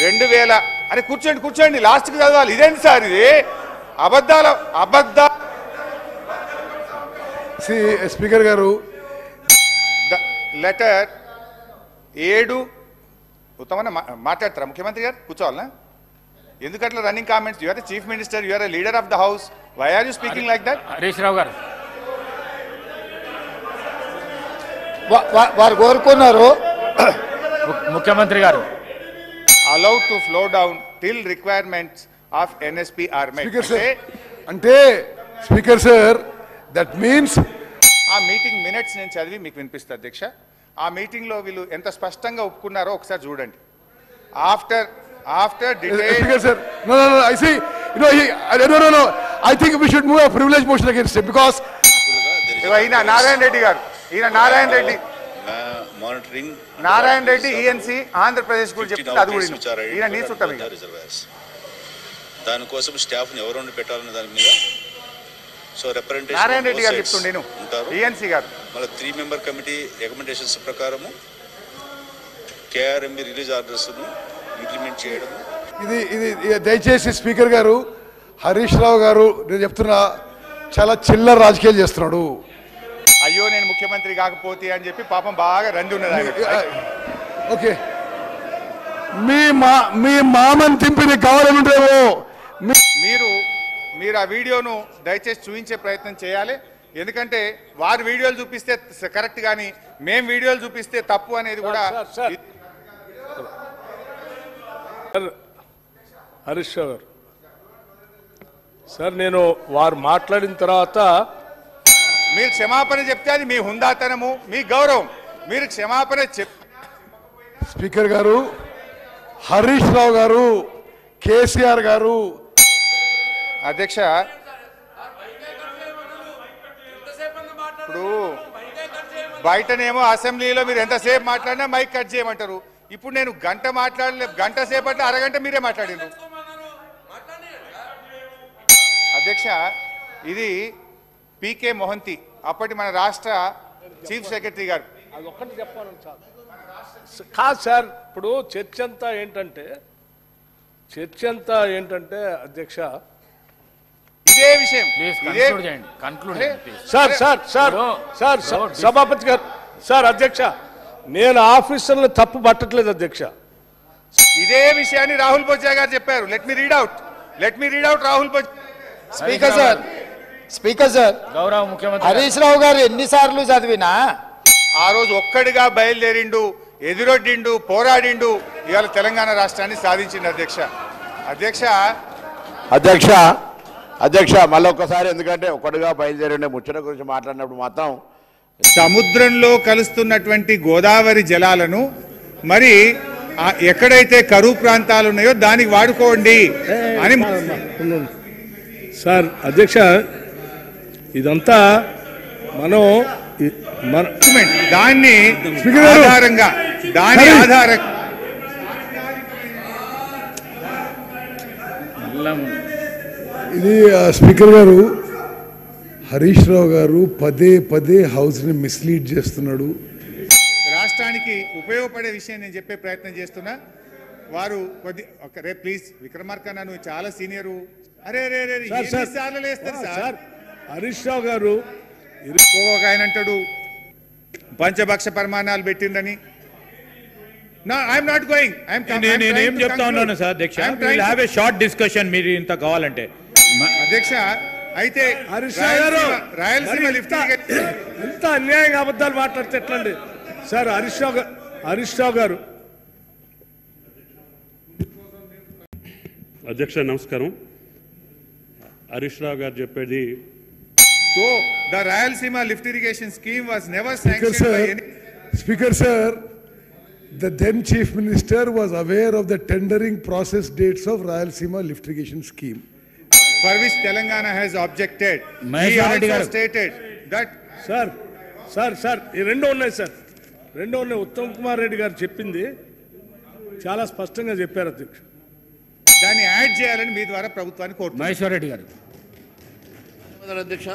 2000 అరే కూర్చోండి కూర్చోండి లాస్ట్కి చదవాలి. ఇదేంటి సార్ ఇది అబద్ధ స్పీకర్ గారు లెటర్ 7 ఉత్తమన్న మాట్లాడతారా ముఖ్యమంత్రి గారు? కూర్చోవాలనా? ఎందుకట్లా running comments? You are the chief minister, you are the leader of the house, why are you speaking like that? Harish Rao garu వారు కోరుకున్నారు ముఖ్యమంత్రి గారు allowed to flow down till requirements of NSP are met. అంటే స్పీకర్ సార్ దట్ మీన్స్ ఆ meeting minutes నేను చదివి మీకు వినిపిస్తా అధ్యక్ష. ఆ మీటింగ్ లో వీళ్ళు ఎంత స్పష్టంగా ఒప్పుకున్నారో ఒకసారి చూడండి. After speaker sir I see no I think we should move a privilege motion against him because ఈయన నారాయణ రెడ్డి గారు మానిటరింగ్ నారాయణ రెడ్డి ఈఎన్సీ ఆంధ్రప్రదేశ్ గురించి చెప్తే అది కూడా ఈయన నీ చుట్టం దానికోసం స్టాఫ్ ని ఎవరు పెట్టాలన్న దాని మీద సో రిప్రజెంటేషన్ నారాయణ రెడ్డి గారు చెప్తుండే ఈఎన్సీ గారు మళ్ళీ 3 మెంబర్ కమిటీ రికమెండేషన్స్ ప్రకారము కేఆర్ఎంబి రిలీజ్ ఆర్డర్స్ ఇంప్లిమెంట్ చేయడం. ఇది దయచేసి స్పీకర్ గారు హరీష్ రావు గారు నేను చెప్తున్నా చాలా చిల్లర రాజకీయాలు చేస్తున్నాడు. అయ్యో నేను ముఖ్యమంత్రి కాకపోతే అని చెప్పి పాపం బాగా రండి ఉన్నది ఆయన. ఓకే మీ మామని తింపిని కావాలనుంటేమో మీరు ఆ వీడియోను దయచేసి చూపించే ప్రయత్నం చేయాలి. ఎందుకంటే వారు వీడియోలు చూపిస్తే కరెక్ట్ కానీ మేము వీడియోలు చూపిస్తే తప్పు అనేది కూడా. హరీష్ రావు గారు సార్ నేను వారు మాట్లాడిన తర్వాత మీరు క్షమాపణ చెప్తే అది మీ హుందాతనము మీ గౌరవం. మీరు క్షమాపణ స్పీకర్ గారు హరీష్ రావు గారు కేసీఆర్ గారు అధ్యక్ష ఇప్పుడు బయటనేమో అసెంబ్లీలో మీరు ఎంతసేపు మాట్లాడినా మైక్ కట్ చేయమంటారు. ఇప్పుడు నేను గంట సేపట్లో అరగంట మీరే మాట్లాడినారు అధ్యక్ష. ఇది పీకే మొహంతి అప్పటి మన రాష్ట్ర చీఫ్ సెక్రటరీ గారు. అది ఒక్కటి చెప్పాను కాదు సార్. ఇప్పుడు చర్చ అంతా అధ్యక్ష ఇదే విషయం సార్ సభాపతి గారు సార్ అధ్యక్ష నేను ఆఫీసర్లు తప్పు పట్టట్లేదు అధ్యక్ష. ఇదే విషయాన్ని రాహుల్ బొజ్జా గారు చెప్పారు. Let me read out Rahul Bojja. Speaker sir గౌరవ ముఖ్యమంత్రి హరీష్ రావు గారు ఎన్నిసార్లు చదివినా ఆ రోజు ఒక్కడిగా బయలుదేరిండు, ఎదురొడ్డిండు, పోరాడిండు, ఇవాళ తెలంగాణ రాష్ట్రాన్ని సాధించిండు అధ్యక్ష మళ్ళీ ఒక్కసారి ఎందుకంటే ఒక్కడిగా బయలుదేరిండే ముచ్చట గురించి మాట్లాడినప్పుడు మాత్రం సముద్రంలో కలుస్తున్నటువంటి గోదావరి జలాలను మరి ఎక్కడైతే కరువు ప్రాంతాలు ఉన్నాయో దానికి వాడుకోండి అని సార్ అధ్యక్ష ఇదంతా మనం దాని ఆధారంగా ఇది స్పీకర్ గారు హరీష్ రావు గారు పదే హౌస్ ని మిస్లీడ్ చేస్తున్నాడు. రాష్ట్రానికి ఉపయోగపడే విషయం నేను చెప్పే ప్రయత్నం చేస్తున్నా. వారు ప్లీజ్ విక్రమార్క నువ్వు చాలా సీనియరు. హరీష్ రావు గారు ఒక ఆయన అంటాడు పంచభక్ష పరిమాణాలు పెట్టిందని. నేనేం చెప్తా ఉన్నాను సార్ అధ్యక్ష, will have a short discussion మీరు ఇంత కావాలంటే. అధ్యక్ష అయితే రాయలసీమ లిఫ్ట్ ఇంత అన్యాయంగా అబద్ధాలు మాట్లాడితే ఎట్లండి సార్? హరీష్ రావు గారు అధ్యక్ష నమస్కారం. హరీష్ రావు గారు చెప్పేది So the Rayalaseema lift irrigation scheme was never sanctioned by any. Speaker sir, the then Chief Minister was aware of the tendering process dates of Rayalaseema lift irrigation scheme, for which Telangana has objected. He also stated that sir ఈ రెండు ఉన్నాయి sir, రెండు ఉన్నాయి. ఉత్తమ్ కుమార్ రెడ్డి గారు చెప్పింది చాలా స్పష్టంగా చెప్పారు అధ్యక్ష. దాన్ని యాడ్ చేయాలని మీ ద్వారా ప్రభుత్వాన్ని కోరుతున్నారు. మహేశ్వర్ రెడ్డి గారు అధ్యక్ష